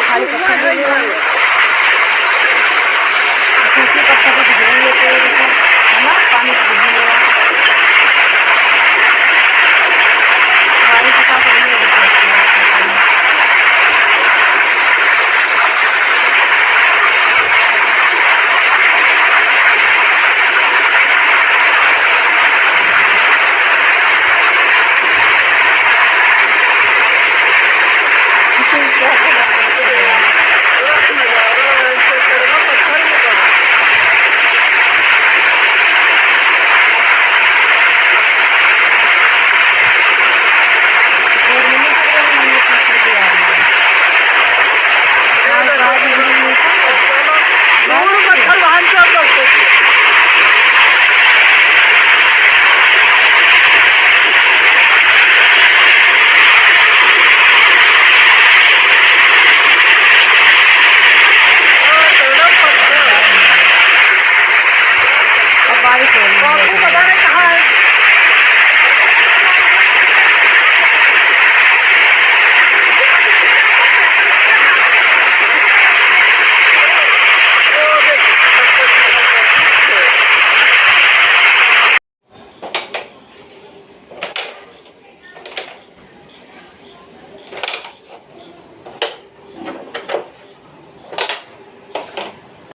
खाली पत्थर गिरे हैं। सूखे पत्थर को भिगोएंगे तो है ना, पानी से भिगेगा। बारिश का तो ये है। बारिश हो रही है।